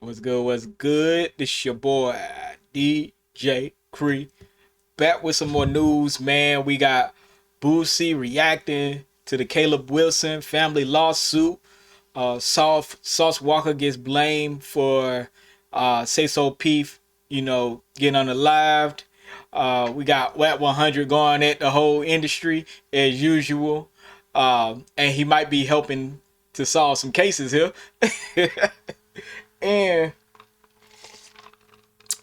What's good? What's good? This your boy DJ Cree back with some more news, man. We got Boosie reacting to the Caleb Wilson family lawsuit. Sauce Walka gets blamed for Sayso Peef, getting unalived. We got Wet 100 going at the whole industry as usual. And he might be helping to solve some cases here. And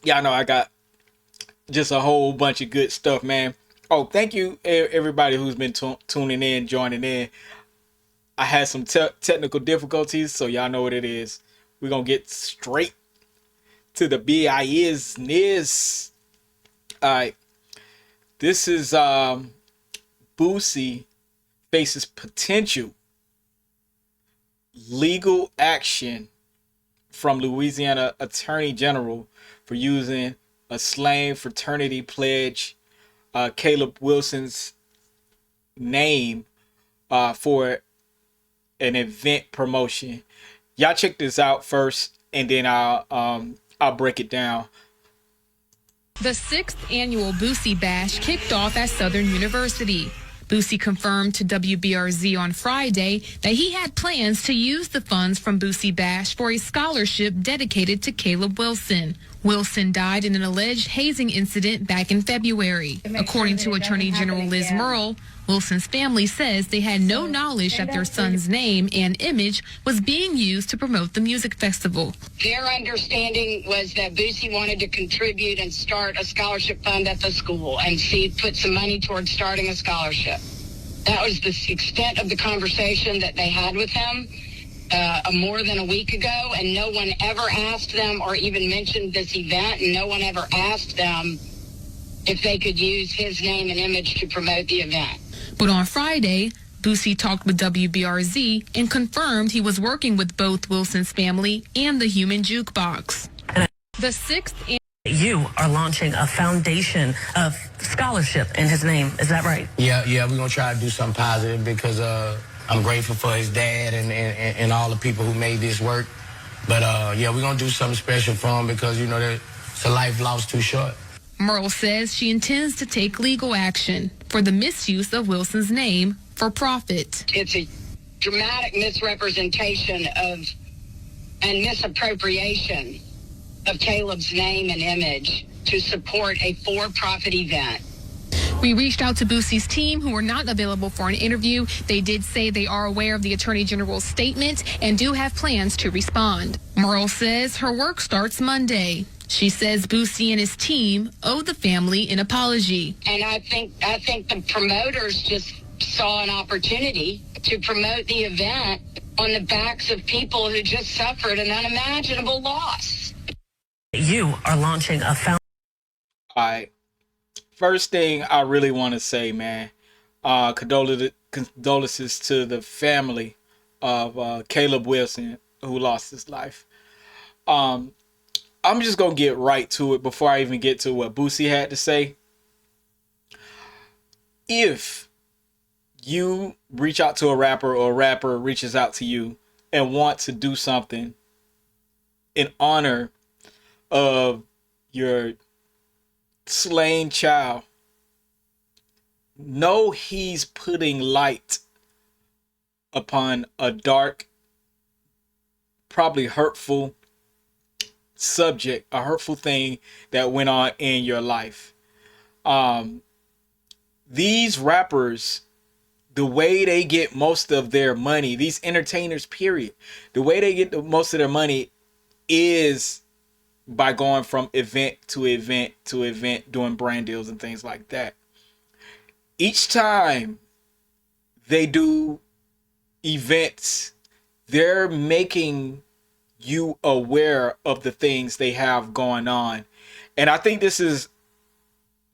y'all know I got just a whole bunch of good stuff, man. Oh, thank you everybody who's been tuning in, joining in. I had some technical difficulties, so y'all know what it is. We're gonna get straight to the business. All right, this is Boosie faces potential legal action from Louisiana Attorney General for using a slang fraternity pledge, Caleb Wilson's name, for an event promotion. Y'all check this out first, and then I'll break it down. The 6th annual Boosie Bash kicked off at Southern University. Boosie confirmed to WBRZ on Friday that he had plans to use the funds from Boosie Bash for a scholarship dedicated to Caleb Wilson. Wilson died in an alleged hazing incident back in February. According to Attorney General Liz Murrill, Wilson's family says they had no knowledge that their son's name and image was being used to promote the music festival. Their understanding was that Boosie wanted to contribute and start a scholarship fund at the school and put some money towards starting a scholarship. That was the extent of the conversation that they had with him more than a week ago, and no one ever asked them or even mentioned this event, and no one ever asked them if they could use his name and image to promote the event. But on Friday, Boosie talked with WBRZ and confirmed he was working with both Wilson's family and the Human Jukebox. The 6th You are launching a foundation of scholarship in his name. Is that right? Yeah, we're going to try to do something positive because I'm grateful for his dad and all the people who made this work. But, we're going to do something special for him because, it's a life lost too short. Merle says she intends to take legal action for the misuse of Wilson's name for profit. It's a dramatic misrepresentation of and misappropriation of Caleb's name and image to support a for-profit event. We reached out to Boosie's team, who were not available for an interview. They did say they are aware of the Attorney General's statement and do have plans to respond. Merle says her work starts Monday. She says Boosie and his team owe the family an apology. And I think the promoters just saw an opportunity to promote the event on the backs of people who just suffered an unimaginable loss. You are launching a foundation. All right. First thing I really want to say, man, condolences to the family of Caleb Wilson, who lost his life. I'm just going to get right to it before I even get to what Boosie had to say. If you reach out to a rapper or a rapper reaches out to you and want to do something in honor of your slain child, know he's putting light upon a dark, probably hurtful subject, a hurtful thing that went on in your life. These rappers, the way they get most of their money, these entertainers, period, the way they get most of their money is by going from event to event to event, doing brand deals and things like that. Each time they do events, they're making you aware of the things they have going on. And I think this is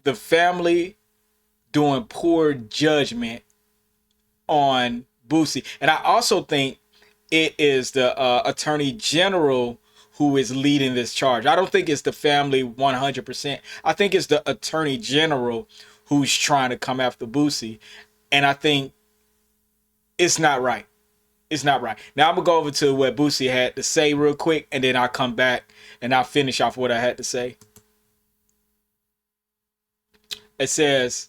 the family doing poor judgment on Boosie. And I also think it is the Attorney General who is leading this charge. I don't think it's the family 100%. I think it's the Attorney General who's trying to come after Boosie. And I think it's not right. It's not right. Now I'm gonna go over to what Boosie had to say real quick, and then I'll come back and I'll finish off what I had to say. It says,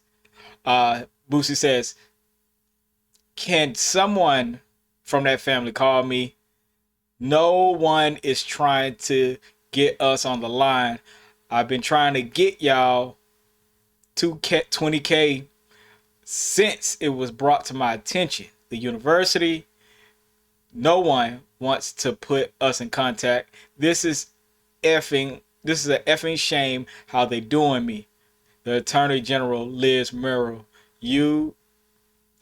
Boosie says, "Can someone from that family call me? No one is trying to get us on the line. I've been trying to get y'all 20K since it was brought to my attention. The university, no one wants to put us in contact. This is a effing shame how they doing me. The Attorney General Liz Murrow, I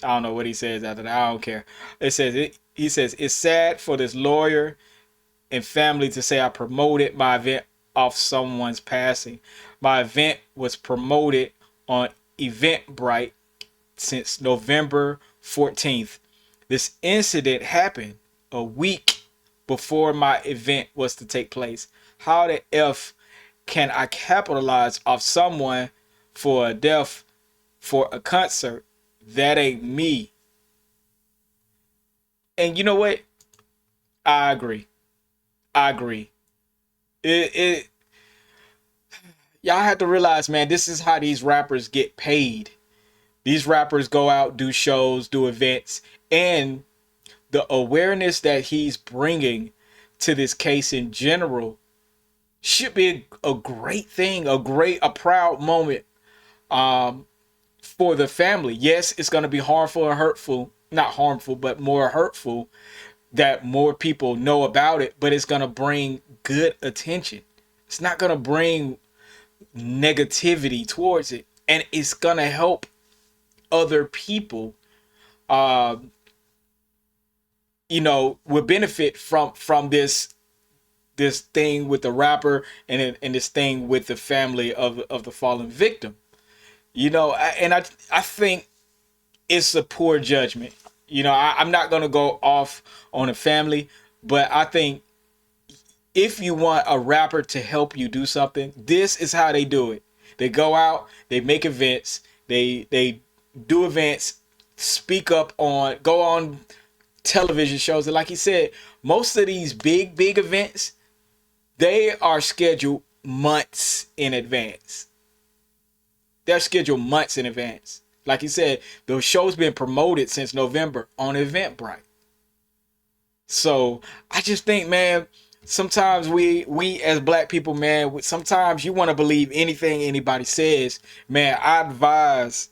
don't know what he says after that. I don't care. He says it's sad for this lawyer and family to say I promoted my event off someone's passing. My event was promoted on Eventbrite since November 14th. This incident happened a week before my event was to take place. How the F can I capitalize off someone for a death for a concert? That ain't me." And you know what? I agree. It y'all have to realize, man, this is how these rappers get paid. These rappers go out, do shows, do events, and the awareness that he's bringing to this case in general should be a great thing, a proud moment for the family. Yes, it's going to be harmful or hurtful, not harmful, but more hurtful that more people know about it, but it's going to bring good attention. It's not going to bring negativity towards it, and it's going to help other people will benefit from this thing with the rapper and this thing with the family of the fallen victim. I think it's a poor judgment. I'm not going to go off on a family, but I think if you want a rapper to help you do something, this is how they do it. They go out, they make events, they do events, go on television shows. And like he said, most of these big events, they are scheduled months in advance. They're scheduled months in advance. Like he said, the show's been promoted since November on Eventbrite. So I just think, man, sometimes we as black people, man, sometimes you want to believe anything anybody says. Man, I advise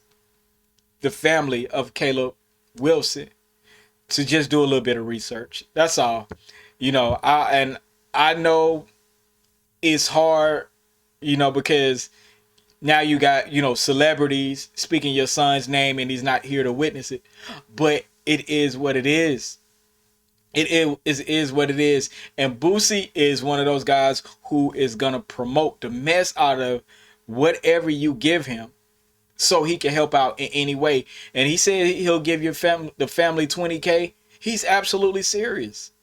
the family of Caleb Wilson to just do a little bit of research. That's all. I know it's hard, because now you got, celebrities speaking your son's name and he's not here to witness it. But it is what it is. It is what it is. And Boosie is one of those guys who is going to promote the mess out of whatever you give him so he can help out in any way. And he said he'll give the family 20K. He's absolutely serious.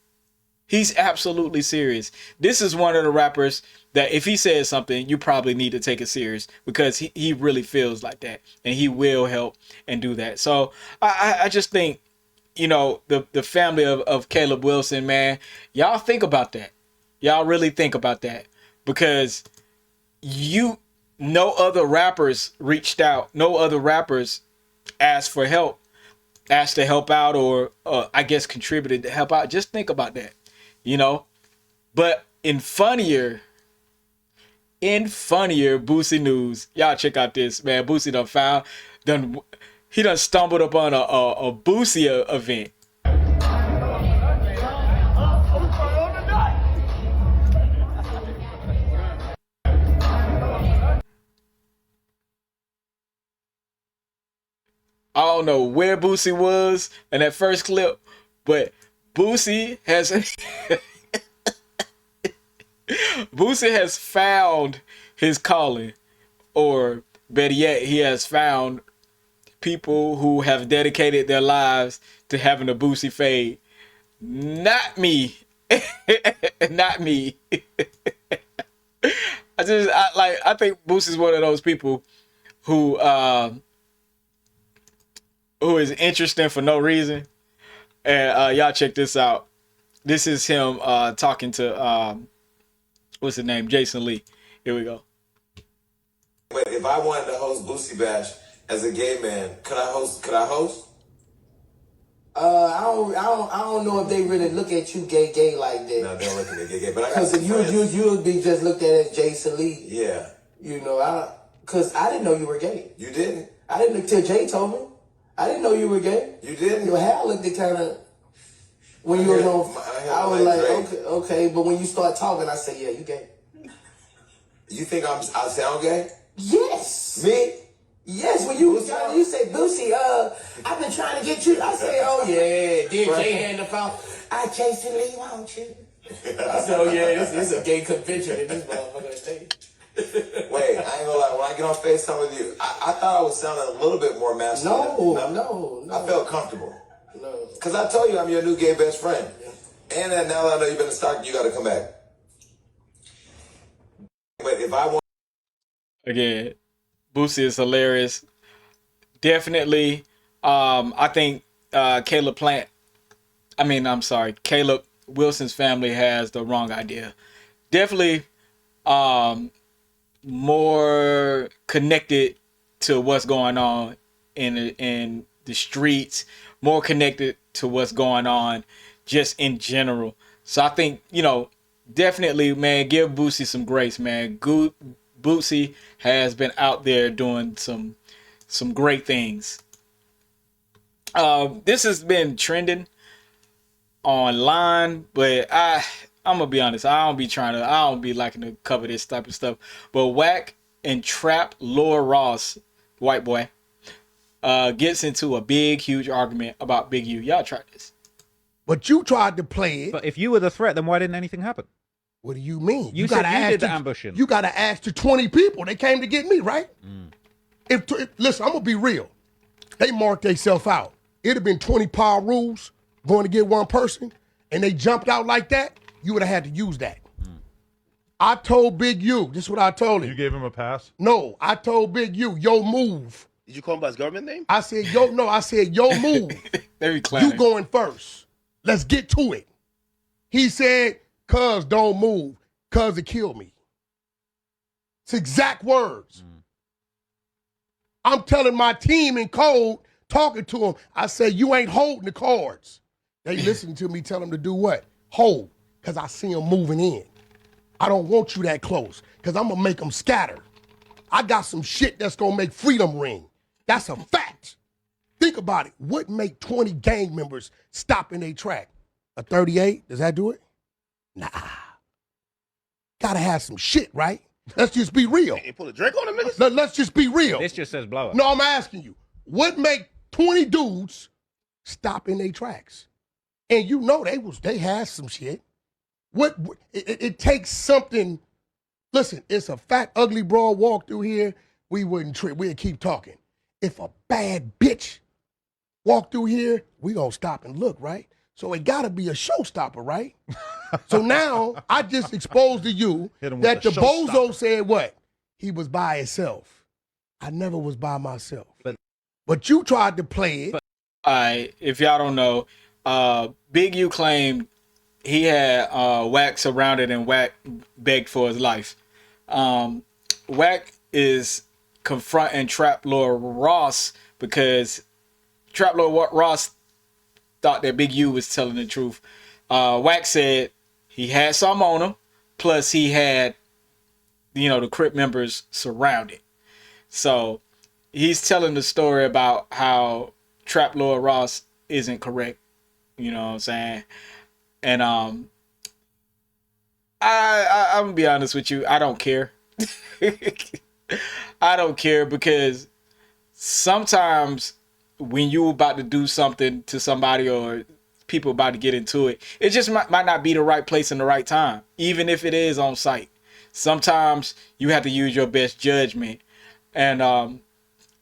He's absolutely serious. This is one of the rappers that if he says something, you probably need to take it serious, because he really feels like that, and he will help and do that. So I just think, the family of Caleb Wilson, man, y'all think about that. Y'all really think about that, because no other rappers reached out. No other rappers asked for help, asked to help out, or I guess contributed to help out. Just think about that, But in funnier Boosie news, y'all check out this, man. Boosie done stumbled upon a Boosie event. I don't know where Boosie was in that first clip, but Boosie has Boosie has found his calling, or better yet, he has found people who have dedicated their lives to having a Boosie fade. Not me. Not me. I think Boosie's one of those people who is interesting for no reason. And y'all check this out. This is him talking to what's his name? Jason Lee. Here we go. But if I wanted to host Boosie Bash as a gay man, could I host? I don't know if they really look at you gay like that. No, they don't look at me gay. But I got Because some if friends. you would be just looked at as Jason Lee. Yeah. You know, because I didn't know you were gay. You didn't? I didn't until Jay told me. I didn't know you were gay. You didn't? Your hair looked kind of, when you was on, I was like, okay, but when you start talking, I say, yeah, you gay. You think I sound gay? Yes. Me? Yes, when you say, Boosie, I've been trying to get you. I say, oh yeah. Then Jay hand the phone. Jason Lee, won't you? I said, oh yeah, this is a gay convention in this motherfucker stage. Wait, I ain't gonna lie. When I get on FaceTime with you, I thought I was sounding a little bit more masculine. No. I felt comfortable. No. Because I told you I'm your new gay best friend. Yeah. And then now that I know you've been in Stockton, you gotta come back. But if I want... Again, Boosie is hilarious. Definitely, I think Caleb Wilson's family has the wrong idea. Definitely more connected to what's going on in the streets, more connected to what's going on just in general. So I think, definitely, man, give Boosie some grace, man. Boosie has been out there doing some great things. This has been trending online, but I'm gonna be honest, I don't be liking to cover this type of stuff. But Wack and Trap Lord Ross, white boy, gets into a huge argument about Big U. Y'all try this. But you tried to play it. But if you were the threat, then why didn't anything happen? What do you mean? You said you did the ambushing. You got to ask the 20 people. They came to get me, right? Listen, I'm going to be real. They marked themselves out. It'd have been 20 power rules going to get one person, and they jumped out like that, you would have had to use that. I told Big U, this is what I told him. You gave him a pass? No, I told Big U, yo move. Did you call him by his government name? I said, yo move. You going first. Let's get to it. He said, cuz don't move, cuz it killed me. It's exact words. I'm telling my team in code, talking to them, I say, you ain't holding the cards. They listen to me tell them to do what? Hold, because I see them moving in. I don't want you that close, because I'm going to make them scatter. I got some shit that's going to make freedom ring. That's a fact. Think about it. What make 20 gang members stop in their track? A 38? Does that do it? Nah. Gotta have some shit, right? Let's just be real. Ain't pull a drink on them niggas? Let's just be real. This just says blow up. No, I'm asking you. What make 20 dudes stop in their tracks? And you know they had some shit. It takes something. Listen, it's a fat, ugly broad walk through here. We wouldn't trip. We'd keep talking. If a bad bitch walk through here, we gonna stop and look, right? So it gotta be a showstopper, right? So now I just exposed to you that the bozo said what? He was by himself. I never was by myself. But you tried to play it. All right, if y'all don't know, Big U claimed he had Wack surrounded and Wack begged for his life. Wack is confronting Trap Lord Ross because Trap Lord Ross thought that Big U was telling the truth. Wack said he had some on him, plus he had, the Crip members surrounded. So he's telling the story about how Trap Lord Ross isn't correct. You know what I'm saying? And I'm gonna be honest with you, I don't care. I don't care because sometimes when you about to do something to somebody or people about to get into it, it just might not be the right place and the right time, even if it is on site. Sometimes you have to use your best judgment. And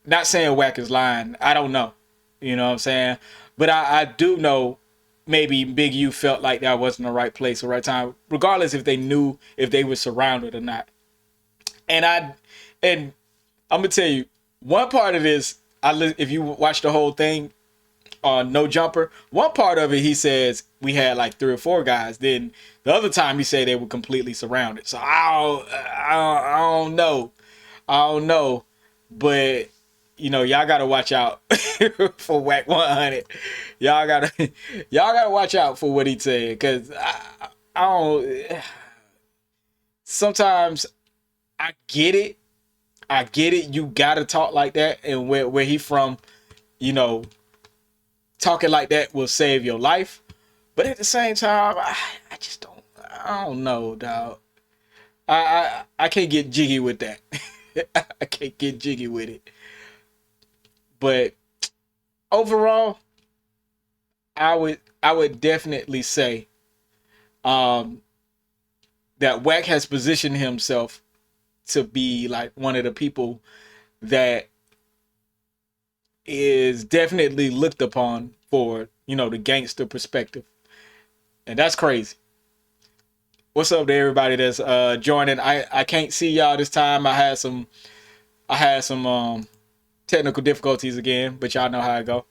not saying Wack is lying. I don't know. You know what I'm saying? But I do know maybe Big U felt like that wasn't the right place or right time, regardless if they knew if they were surrounded or not. And I'm gonna tell you, one part of this, if you watch the whole thing, on No Jumper. One part of it, he says we had like 3 or 4 guys. Then the other time, he said they were completely surrounded. So I don't know. I don't know. But, you know, y'all got to watch out for Whack 100. Y'all got to watch out for what he said. Because I don't... Sometimes I get it. You got to talk like that. And where he from, you know, talking like that will save your life. But at the same time, I just don't... I don't know, dog. I can't get jiggy with that. I can't get jiggy with it. But overall, I would definitely say that Wack has positioned himself to be like one of the people that is definitely looked upon for, you know, the gangster perspective. And that's crazy. What's up to everybody that's joining? I can't see y'all this time. I had some technical difficulties again, but y'all know how it go.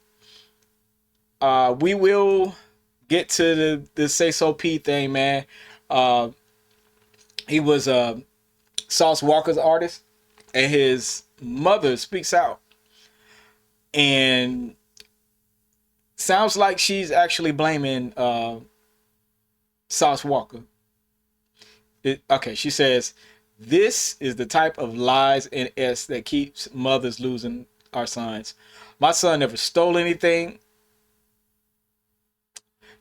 We will get to the Sayso P thing, man. He was Sauce Walka's artist, and his mother speaks out, and sounds like she's actually blaming Sauce Walka. Okay, she says, this is the type of lies and S that keeps mothers losing our sons. My son never stole anything,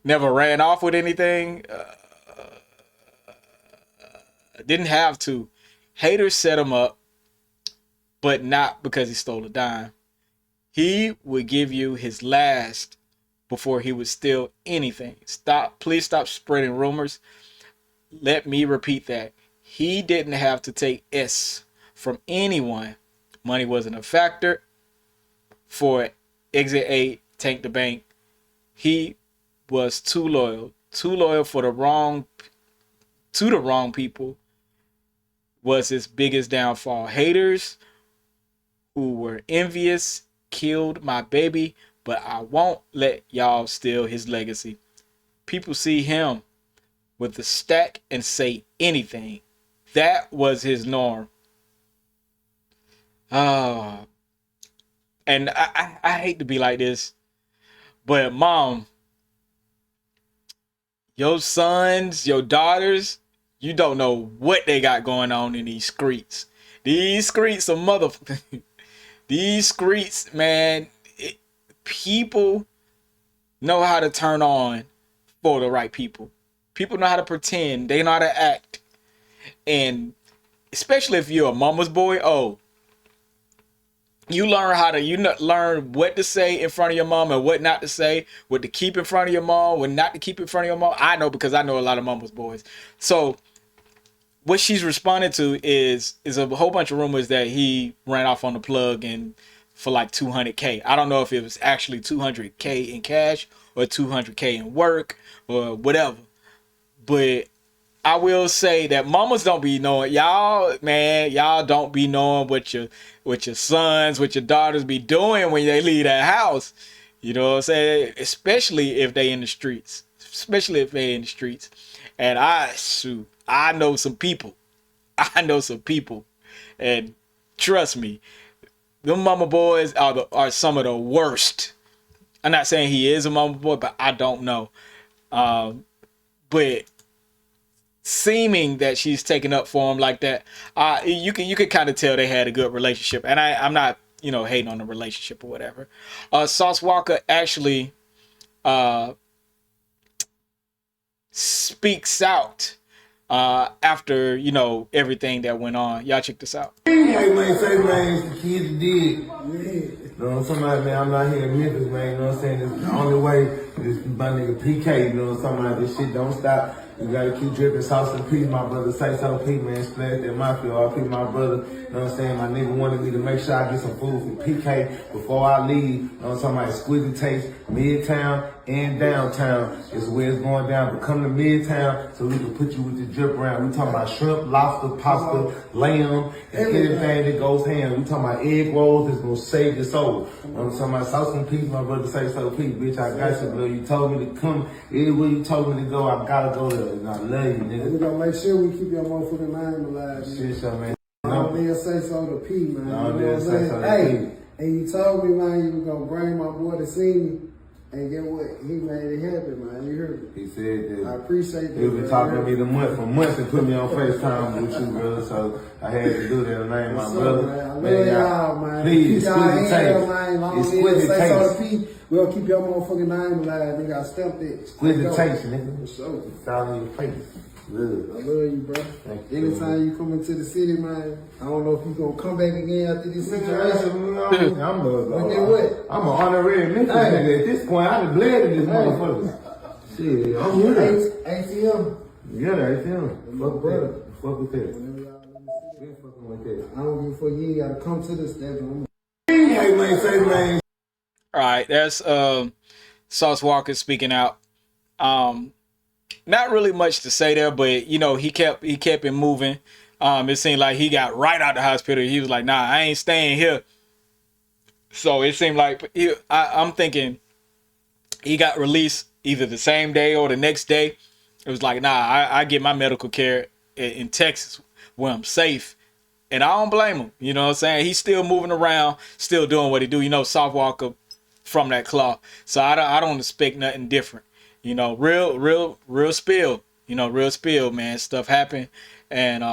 never ran off with anything, didn't have to. Haters set him up, but not because he stole a dime. He would give you his last before he would steal anything. Please stop spreading rumors. Let me repeat that. He didn't have to take S from anyone. Money wasn't a factor for Exit 8, Tank the Bank. He was too loyal for the wrong people was his biggest downfall. Haters who were envious killed my baby, but I won't let y'all steal his legacy. People see him with the stack and say anything. That was his norm. And I hate to be like this, but mom, your sons, your daughters, you don't know what they got going on in these streets. These streets are motherfucking. These streets, man, people know how to turn on for the right people. People know how to pretend. They know how to act. And especially if you're a mama's boy, you learn what to say in front of your mom and what not to say, what to keep in front of your mom, what not to keep in front of your mom. I know because I know a lot of mama's boys. So what she's responding to is a whole bunch of rumors that he ran off on the plug and for like $200K. I don't know if it was actually $200K in cash or $200K in work or whatever. But I will say that mamas don't be knowing, y'all don't be knowing what your sons, what your daughters be doing when they leave that house. You know what I'm saying? Especially if they in the streets. And I know some people. And trust me, them mama boys are some of the worst. I'm not saying he is a mama boy, but I don't know. But seeming that she's taking up for him like that, you can kind of tell they had a good relationship. And I'm not, hating on the relationship or whatever. Sauce Walka actually speaks out after, everything that went on. Y'all check this out. Hey man, say man, the kids did. You know, somebody, man, I'm not here in Memphis, man, you know what I'm saying? It's the only way This is my nigga PK, you know what I'm talking about? This shit don't stop. You gotta keep dripping sauce and peas, my brother. Sayso P, man. Splash that mafia, RP, my brother. You know what I'm saying? My nigga wanted me to make sure I get some food from PK before I leave. You know what I'm talking about? Exquisite taste, Midtown and downtown is where it's going down. But come to Midtown so we can put you with the drip around. We talking about shrimp, lobster, pasta, lamb, and anything that goes ham. We talking about egg rolls that's gonna save your soul. You know what I'm talking about? Sauce and peas, my brother. Sayso P, bitch. I got you, bro. You told me to come. Anywhere you told me to go, I gotta go there. And I love you, nigga. We gonna make sure we keep your motherfucking name alive, man. Shit, so, man. I don't dare Sayso the P, man. No, you know Sayso the P. Hey, and you told me, man, you was gonna bring my boy to see me. And get what? He made it happen, man. You heard me? He said that. I appreciate that. He been talking to me for months and put me on FaceTime with you, brother. So I had to do that. I named my brother. Man. I love y'all, man. Please, keep y'all exquisite taste. Man. Long Exquisite Sayso taste. P. We'll keep your motherfucking name alive. Nigga, I stepped it. Exquisite taste, nigga. For sure. It's all in your face. Good. I love you, bro. Anytime you come into the city, man, I don't know if you gonna come back again after this situation. I'm what? I'm an honorary Memphis nigga. At this point, I done bled in this motherfucker. Shit, I'm here. ATM. Yeah, ATM. Fuck brother. Fuck with that. Been fucking with that. I don't give a fuck. You ain't gotta come to the station. Hey, man, say, man. All right, that's Sauce Walka speaking out. Not really much to say there, but you know, he kept it moving. It seemed like he got right out the hospital. He was like, nah, I ain't staying here. So it seemed like I'm thinking he got released either the same day or the next day. It was like, nah, I get my medical care in Texas where I'm safe. And I don't blame him. You know what I'm saying? He's still moving around, still doing what he do. You know, Sauce Walka from that cloth. So I don't expect nothing different. You know, real spill. You know, real spill, man. Stuff happened. And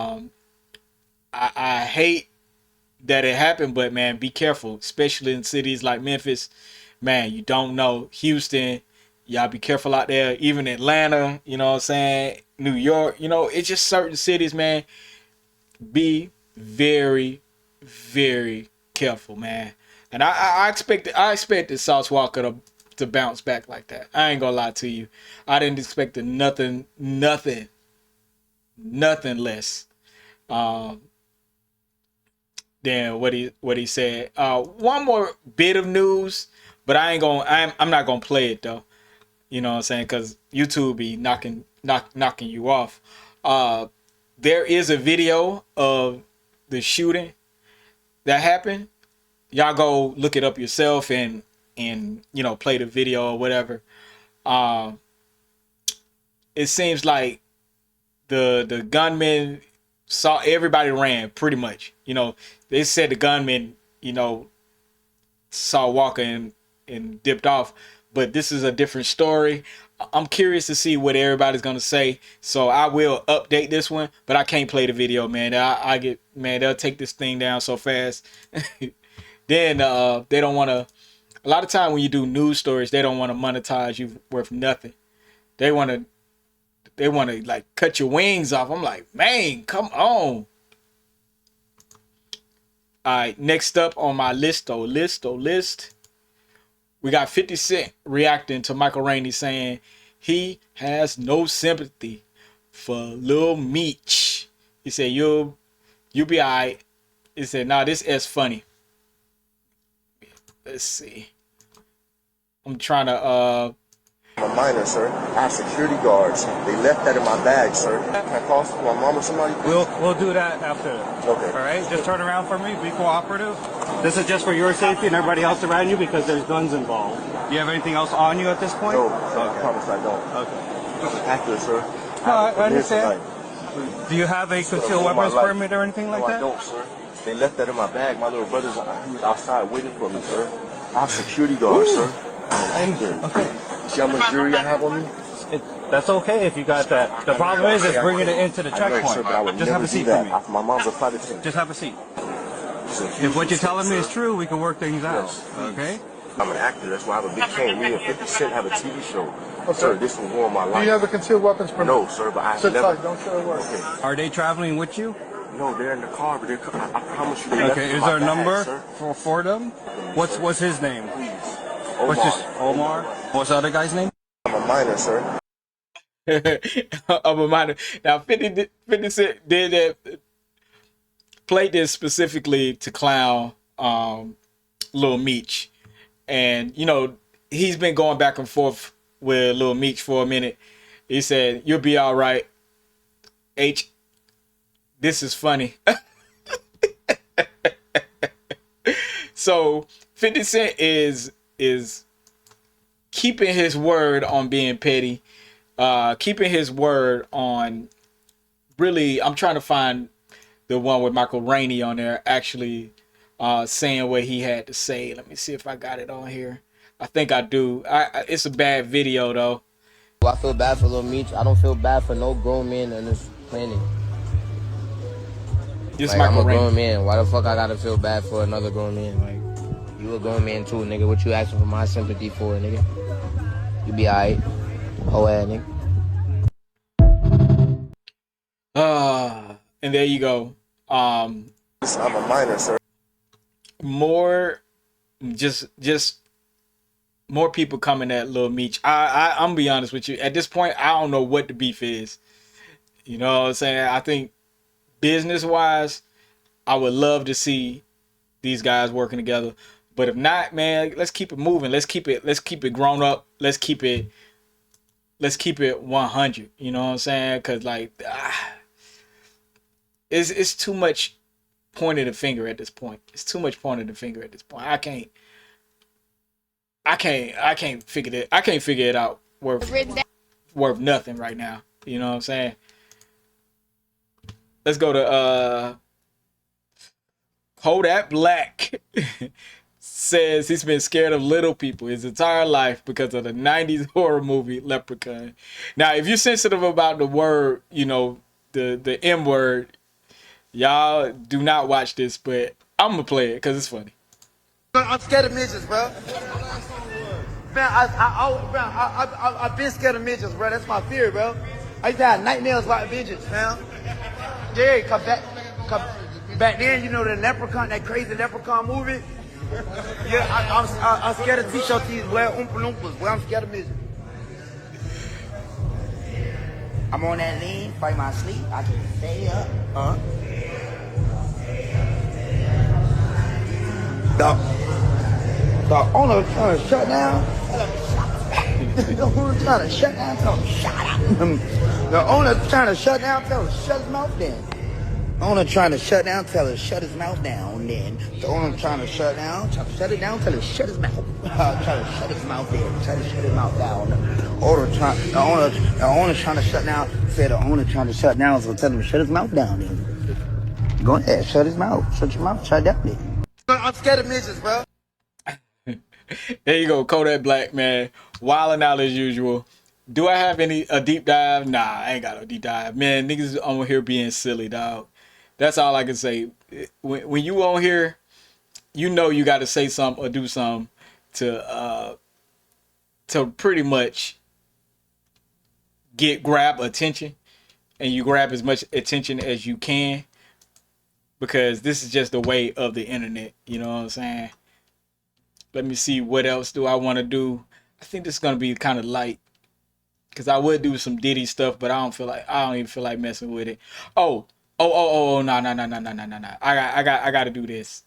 I hate that it happened, but man, be careful, especially in cities like Memphis. Man, you don't know. Houston, y'all be careful out there. Even Atlanta, you know what I'm saying? New York, you know, it's just certain cities, man. Be very, very careful, man. And I expected Sauce Walka to bounce back like that. I ain't gonna lie to you. I didn't expect nothing less than what he said. One more bit of news, but I'm not gonna play it though. You know what I'm saying? Because YouTube be knocking you off. There is a video of the shooting that happened. Y'all go look it up yourself and you know, play the video or whatever. It seems like the gunman saw everybody ran pretty much. You know, they said the gunman, you know, saw Walka and dipped off, but this is a different story. I'm curious to see what everybody's gonna say, so I will update this one, but I can't play the video, man. They'll take this thing down so fast. Then they don't want to. A lot of time when you do news stories, they don't want to monetize you worth nothing. They want to like cut your wings off. I'm like, man, come on. All right, next up on my list, we got 50 Cent reacting to Michael Rainey saying he has no sympathy for Lil Meech. He said, you'll be all right. He said, nah, this is funny. Let's see. I'm trying to I'm a minor, sir. I have security guards. They left that in my bag, sir. Can I call my mom or somebody? We'll do that after. Okay. All right, just turn around for me. Be cooperative. This is just for your safety and everybody else around you because there's guns involved. Do you have anything else on you at this point? No, I promise I don't. Okay. I'm accurate, sir. No, I understand. Do you have a concealed weapons permit or anything like that? No, I don't, sir. They left that in my bag. My little brother's he was outside waiting for me, sir. I have security guards, sir. Okay. See how much jewelry I have on me? That's okay if you got that. The problem is bringing it into the checkpoint. Sir, but I would just have a seat for me. My mom's a flight attendant. Just have a seat. If what you're telling me is true, we can work things out. Okay? I'm an actor. That's why I have a big cane. Me and 50 Cent have a TV show. Okay. Sir, this will ruin my life. Do you have a concealed weapons permit? No, sir, but I have Sit never. tight. Don't show it work. Okay. Are they traveling with you? No, they're in the car, but I promise you. Okay, is there a number for them? What's his name? Please. What's his Omar? What's the other guy's name? I'm a minor, sir. I'm a minor. Now 50 Cent did that, played this specifically to clown Lil Meech. And, you know, he's been going back and forth with Lil Meech for a minute. He said, "You'll be all right. H, this is funny." So 50 Cent is keeping his word on being petty, keeping his word on really, I'm trying to find the one with Michael Rainey on there actually saying what he had to say. Let me see if I got it on here. I think I do. It's a bad video though. I feel bad for Lil Meech. I don't feel bad for no grown man on this planet. This like, Michael I'm a Rainey. grown man. Why the fuck I gotta feel bad for another grown man? Like, you a grown man too, nigga. What you asking for my sympathy for, nigga? You be alright. Whole ass nigga. And there you go. I'm a minor, sir. More, just more people coming at Lil Meech. I'm gonna be honest with you. At this point, I don't know what the beef is. You know what I'm saying? I think business wise, I would love to see these guys working together. But if not, man, let's keep it moving. Let's keep it grown up. Let's keep it 100. You know what I'm saying? Cause like, it's too much pointing the finger at this point. It's too much pointing the finger at this point. I can't figure it. I can't figure it out worth nothing right now. You know what I'm saying? Let's go to Kodak Black. Says he's been scared of little people his entire life because of the 90s horror movie Leprechaun. Now, if you're sensitive about the word, you know, the M word, y'all do not watch this, but I'm gonna play it because it's funny. I'm scared of midgets, bro. Man, I've been scared of midgets, bro. That's my fear, bro. I used to have nightmares about midgets, man. Yeah, cause back then, you know, the Leprechaun, that crazy Leprechaun movie. Yeah, I'm scared of t-shirt tees, wear Oompa Loompas, boy. I'm scared of midgets. I'm on that lean, fight my sleep. I can stay up. The owner trying to shut down. The owner trying to shut down. Tell him shut up. The owner trying to shut down. Tell him shut his mouth down. The owner trying to shut down. Tell him shut his mouth down. Then the owner trying to shut down. Trying to shut it down. Tell him shut his mouth. Trying to shut his mouth down. Trying to shut his mouth down. The owner trying to shut down. Said the owner trying to shut down. So tell him shut his mouth down. Then go ahead, shut his mouth. Shut your mouth. Shut down. Then. I'm scared of midgets, bro. There you go, Kodak Black, man. Wilding out as usual. Do I have a deep dive? Nah, I ain't got no deep dive. Man, niggas on here being silly, dog. That's all I can say. When you on here, you know you got to say something or do something to pretty much grab attention, and you grab as much attention as you can, because this is just the way of the internet. You know what I'm saying? Let me see, what else do I want to do? I think this is gonna be kind of light, because I would do some Diddy stuff, but I don't even feel like messing with it. No. I got to do this.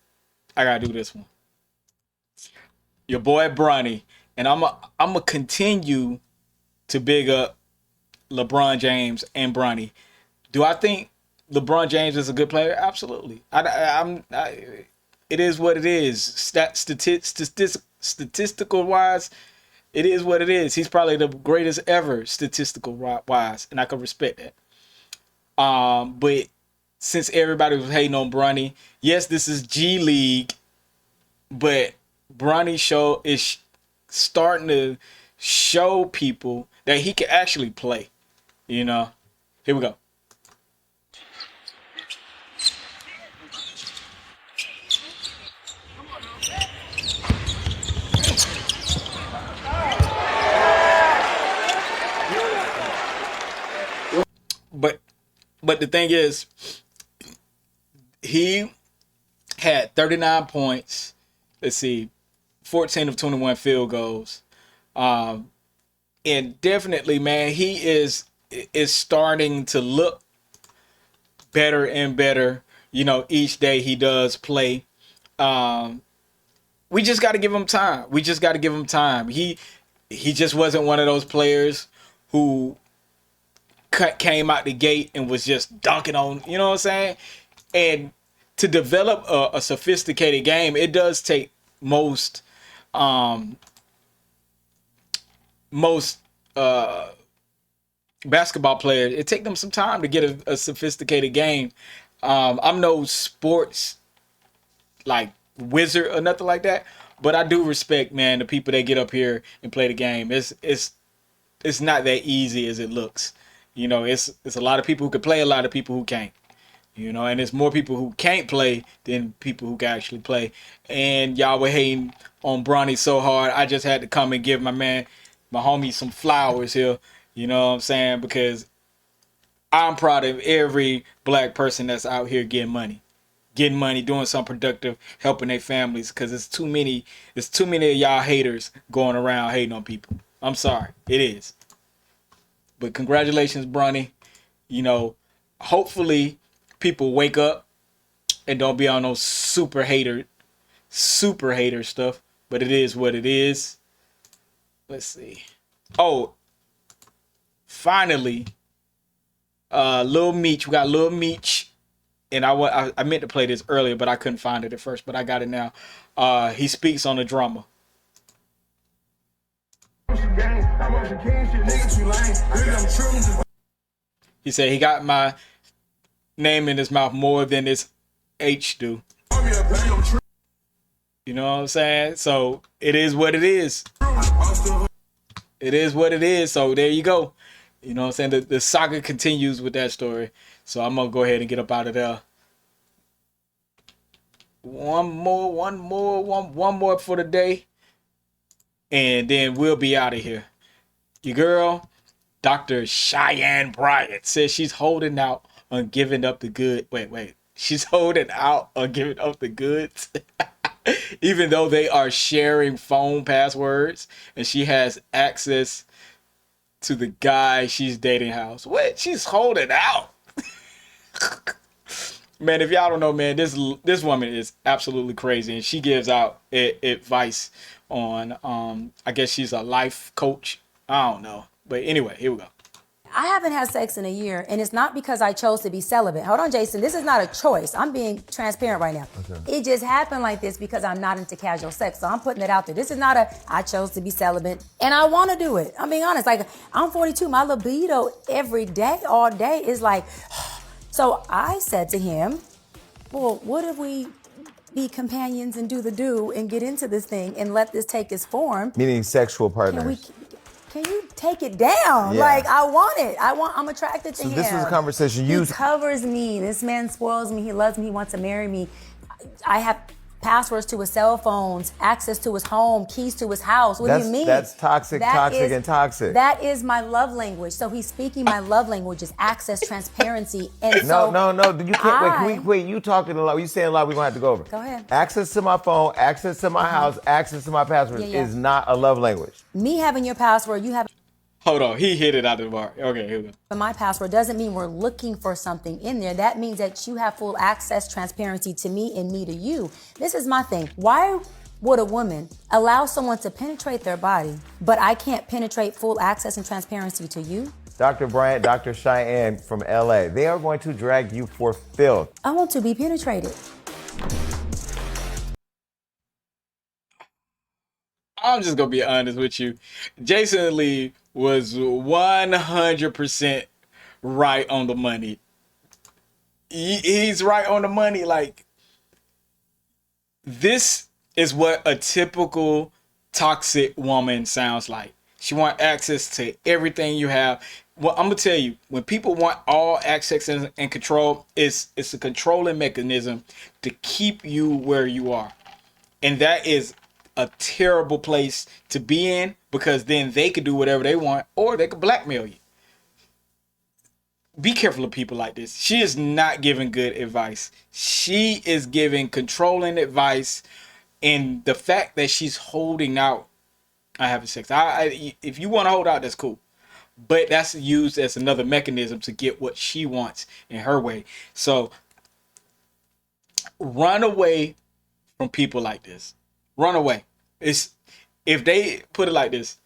I got to do this one. Your boy Bronny, and I'm gonna continue to big up LeBron James and Bronny. Do I think LeBron James is a good player? Absolutely. It is what it is. Statistical wise, it is what it is. He's probably the greatest ever statistical wise, and I can respect that. But since everybody was hating on Bronny, yes, this is G League, but Bronny is starting to show people that he can actually play. You know, here we go. But the thing is, he had 39 points. Let's see, 14 of 21 field goals. And definitely, man, he is starting to look better and better. You know, each day he does play. We just got to give him time. We just got to give him time. He just wasn't one of those players who came out the gate and was just dunking on, you know what I'm saying? And to develop a sophisticated game, it does take most basketball players, it take them some time to get a sophisticated game. I'm no sports like wizard or nothing like that, but I do respect, man, the people that get up here and play the game. It's not that easy as it looks. You know, it's a lot of people who can play, a lot of people who can't. You know, and it's more people who can't play than people who can actually play. And y'all were hating on Bronny so hard, I just had to come and give my homie some flowers here. You know what I'm saying? Because I'm proud of every black person that's out here getting money, doing something productive, helping their families. Because it's too many of y'all haters going around hating on people. I'm sorry, it is. But congratulations, Bronny. You know, hopefully people wake up and don't be on those super hater stuff. But it is what it is. Let's see. Oh, finally, Lil Meech. We got Lil Meech, and I meant to play this earlier, but I couldn't find it at first. But I got it now. He speaks on the drama. He said he got my name in his mouth more than his H do. You know what I'm saying? So it is what it is. It is what it is. So there you go. You know what I'm saying? The saga continues with that story. So I'm going to go ahead and get up out of there. One more for the day. And then we'll be out of here. Your girl, Dr. Cheyenne Bryant, says she's holding out on giving up the good. Wait. She's holding out on giving up the goods. Even though they are sharing phone passwords and she has access to the guy she's dating house. What? She's holding out. Man, if y'all don't know, man, this woman is absolutely crazy, and she gives out advice on I guess she's a life coach. I don't know. But anyway, here we go. I haven't had sex in a year, and it's not because I chose to be celibate. Hold on, Jason. This is not a choice. I'm being transparent right now. Okay. It just happened like this because I'm not into casual sex, so I'm putting it out there. This is not I chose to be celibate, and I want to do it. I'm being honest. Like, I'm 42. My libido every day, all day, is like... So I said to him, well, what if we be companions and do and get into this thing and let this take its form? Meaning sexual partners. Can you take it down? Yeah. Like, I want it. I'm attracted to him. So this was a conversation He covers me. This man spoils me. He loves me. He wants to marry me. I have passwords to his cell phones, access to his home, keys to his house. What do you mean? That's toxic. That is my love language. So he's speaking my love language is access, transparency, and no. You can't. Wait. You talking a lot. You saying a lot. We're gonna have to go over. Go ahead. Access to my phone, access to my house, access to my passwords is not a love language. Me having your password, you have. Hold on, he hit it out of the bar. Okay, here we go. My password doesn't mean we're looking for something in there. That means that you have full access, transparency to me and me to you. This is my thing. Why would a woman allow someone to penetrate their body, but I can't penetrate full access and transparency to you? Dr. Bryant, Dr. Cheyenne from LA, they are going to drag you for filth. I want to be penetrated. I'm just going to be honest with you. Jason Lee was 100% right on the money. He's right on the money. Like, this is what a typical toxic woman sounds like. She wants access to everything you have. Well, I'm going to tell you, when people want all access and control, it's a controlling mechanism to keep you where you are. And that is a terrible place to be in, because then they could do whatever they want, or they could blackmail you. Be careful of people like this. She is not giving good advice. She is giving controlling advice, and the fact that she's holding out I having sex. If you want to hold out, that's cool. But that's used as another mechanism to get what she wants in her way. So run away from people like this. Run away. It's if they put it like this,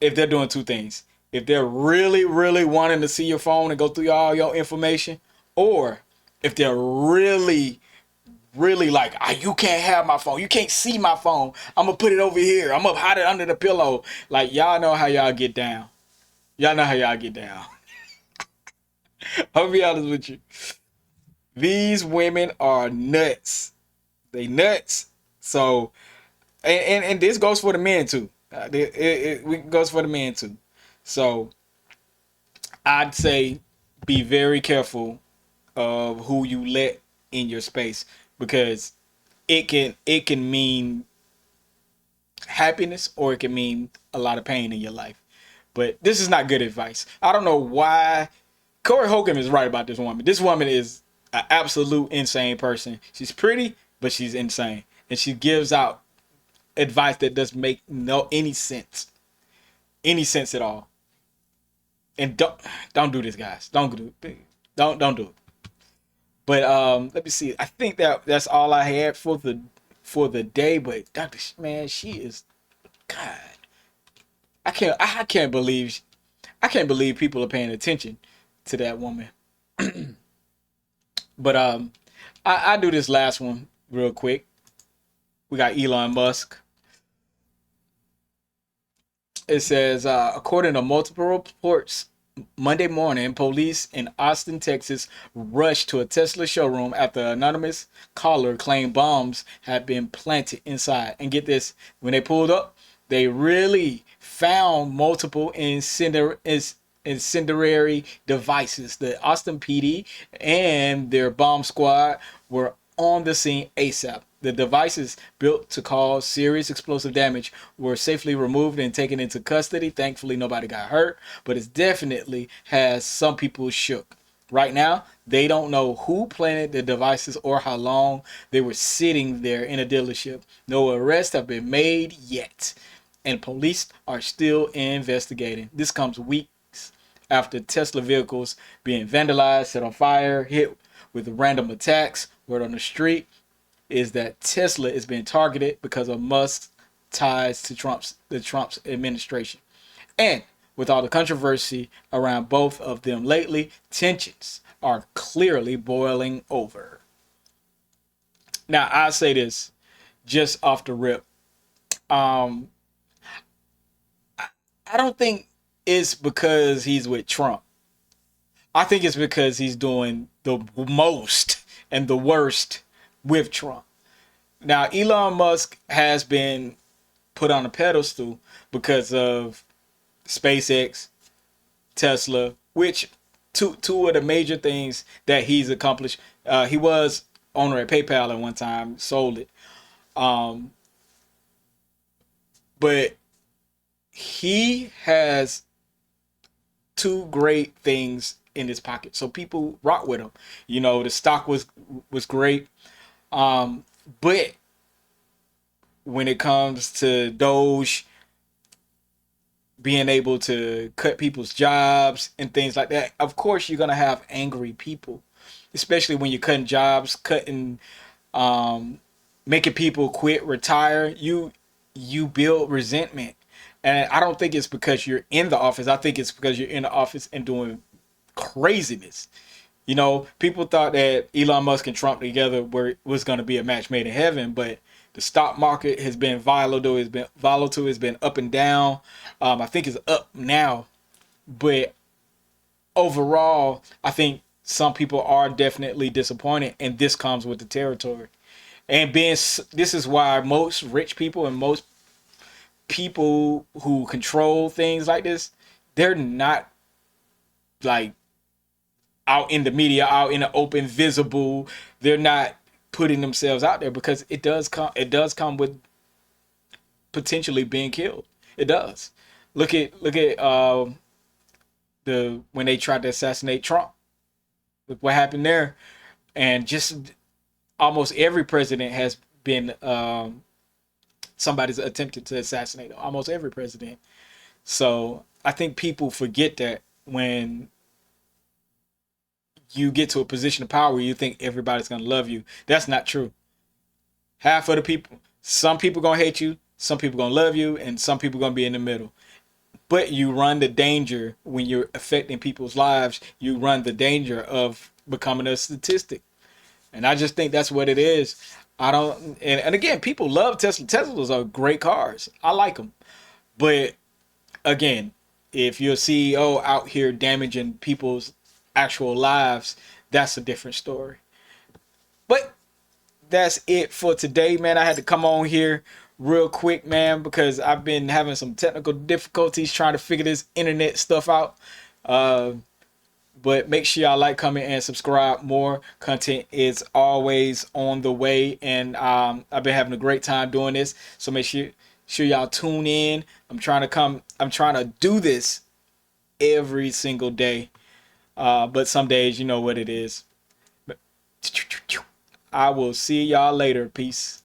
if they're doing two things. If they're really, really wanting to see your phone and go through all your information, or if they're really, really like, you can't have my phone. You can't see my phone. I'm going to put it over here. I'm going to hide it under the pillow. Like, y'all know how y'all get down. Y'all know how y'all get down. I'll be honest with you. These women are nuts. They nuts. So, and this goes for the men too. It goes for the men too. So, I'd say be very careful of who you let in your space, because it can mean happiness or it can mean a lot of pain in your life. But this is not good advice. I don't know why. Corey Holcomb is right about this woman. This woman is an absolute insane person. She's pretty, but she's insane, and she gives out advice that doesn't make any sense at all. And don't do this, guys. Don't do it. Don't do it. But let me see. I think that's all I had for the day. But Dr. Man, she is, God. I can't believe people are paying attention to that woman. But I do this last one real quick. We got Elon Musk. It says, according to multiple reports, Monday morning, police in Austin, Texas, rushed to a Tesla showroom after an anonymous caller claimed bombs had been planted inside. And get this, when they pulled up, they really found multiple incendiary devices. The Austin PD and their bomb squad were on the scene ASAP. The devices built to cause serious explosive damage were safely removed and taken into custody. Thankfully, nobody got hurt, but it definitely has some people shook. Right now, they don't know who planted the devices or how long they were sitting there in a dealership. No arrests have been made yet, and police are still investigating. This comes weeks after Tesla vehicles being vandalized, set on fire, hit with random attacks. Word on the street is that Tesla is being targeted because of Musk's ties to the Trump's administration. And with all the controversy around both of them lately, tensions are clearly boiling over. Now, I say this just off the rip. I don't think it's because he's with Trump. I think it's because he's doing the most and the worst with Trump. Now, Elon Musk has been put on a pedestal because of SpaceX, Tesla, which two of the major things that he's accomplished. He was owner at PayPal at one time, sold it. But he has two great things in his pocket, so people rock with him. You know, the stock was great, but when it comes to Doge being able to cut people's jobs and things like that, of course you're gonna have angry people, especially when you're cutting jobs, making people quit, retire. You build resentment. And I don't think it's because you're in the office. I think it's because you're in the office and doing craziness. You know, people thought that Elon Musk and Trump together was going to be a match made in heaven, but the stock market has been volatile. It's been up and down. I think it's up now, but overall, I think some people are definitely disappointed, and this comes with the territory. And this is why most rich people and most people who control things like this, they're not like out in the media, out in the open, visible. They're not putting themselves out there because it does come with potentially being killed. It does. Look at when they tried to assassinate Trump. Look what happened there. And just almost every president has been somebody's attempted to assassinate almost every president. So I think people forget that when you get to a position of power where you think everybody's gonna love you. That's not true. Half of the people, some people gonna hate you, some people gonna love you, and some people gonna be in the middle. But you run the danger when you're affecting people's lives. You run the danger of becoming a statistic, and I just think that's what it is. I don't, and again, people love Tesla. Teslas are great cars. I like them, but again, if you're a CEO out here damaging people's actual lives, that's a different story. But that's it for today, man. I had to come on here real quick, man, because I've been having some technical difficulties trying to figure this internet stuff out. But make sure y'all like, comment, and subscribe. More content is always on the way, and I've been having a great time doing this. So make sure y'all tune in. I'm trying to do this every single day. But some days, you know what it is. I will see y'all later. Peace.